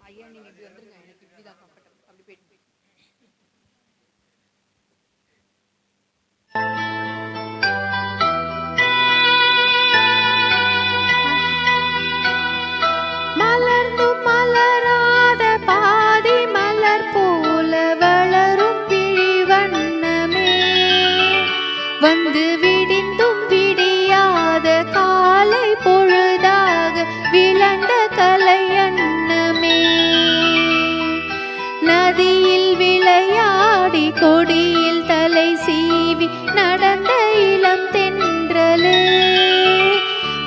ஐயா நீங்க இப்படி வந்துருங்க, எனக்கு இப்படிதான் கம்ஃபர்டபுள். அப்படி போயிட்டு மலர்ந்தும் மலராத பாதி மலர் போல வளரும் பிழிவண்ணமே, வந்து விடிந்தும் விடியாத காலை பொழுதாக விளண்ட கலையன்னமே, நதியில் விளையாடி கொடியில் தலை சீவி நடந்த இளம் தென்றலே,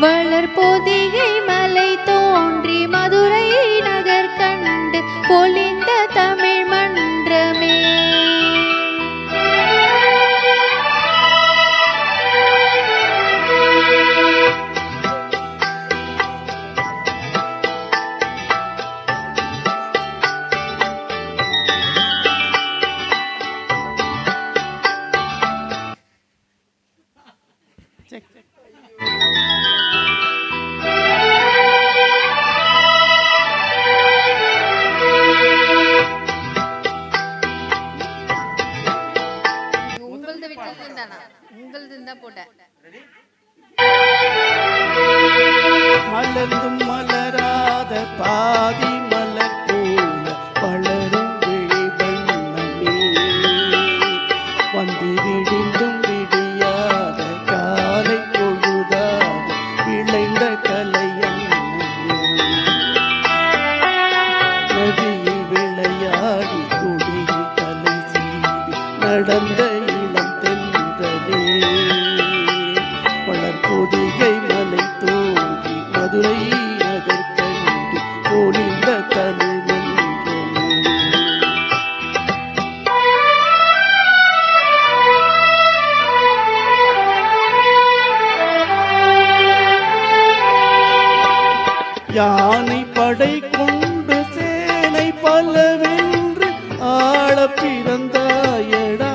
வளர் பொதிகை மலை தோன்றி மதுரை நகர் கண்டு பொலிந்த தமிழ் மன்றமே. உங்களது விட்டது தானா? உங்களது இருந்தா போட்டேன். மலர்ந்தும் மலராத பாதி மலர் போல வளரும் விழிவண்ணமே, வந்து விடிந்தும் விடியாத காலை பொழுதாக விளைந்த கலையன்னமே, நதியில் விளையாடி கொடியில் தலை சீவி நடந்த இளம் தென்றலே, வளர்பொதிகை மலை தோன்றி மதுரை நகர் கண்டு பொலிந்த தமிழ் மன்றமே. யானை படை கொண்டு சேனை பலவென்று ஆள பிறந்தாயடா,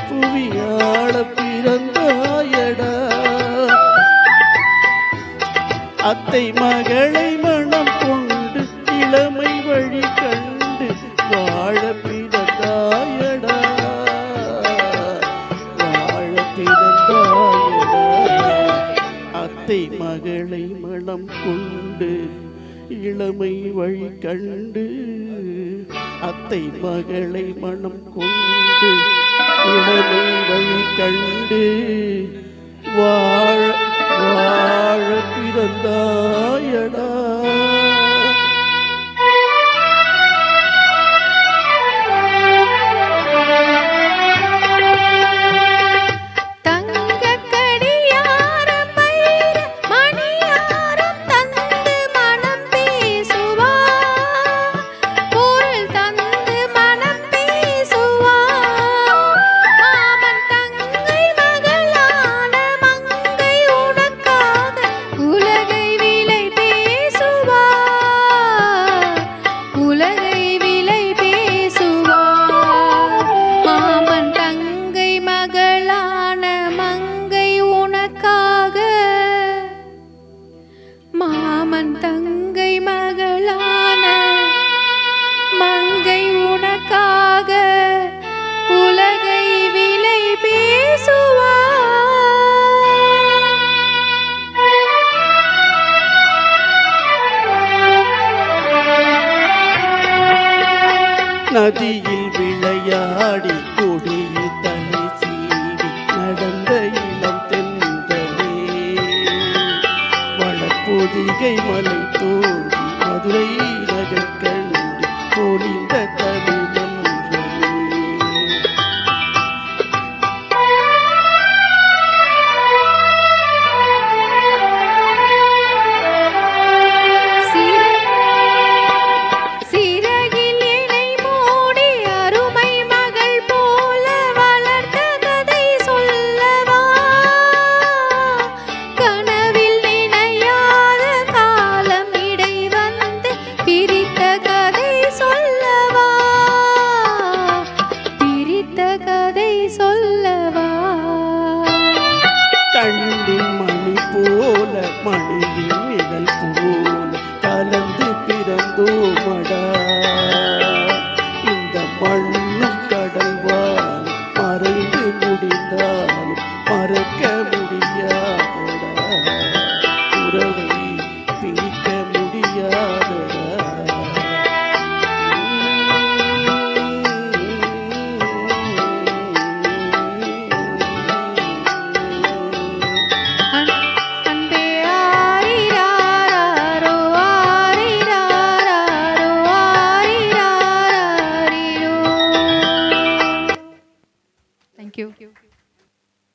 புவி ஆள பிறந்தாயடா, அத்தை மகளை மனம் கொண்டு இளமை வழி கண்டு வாழ பிறந்தாயடா, வாழ பிறந்தாயடா, அத்தை மகளை மனம் கொண்டு இளமை வழி கண்டு, அத்தை மகளை மனம் கொண்டு இளமை வழி கண்டு வாழ வாழ பிறந்தாயடா. உலகை விலை பேசு மண்ணும் கடல்வான் மறைந்து முடிந்தாலும் மறக்க முடியாதடா, உறவை பிரிக்க முடியாதடா.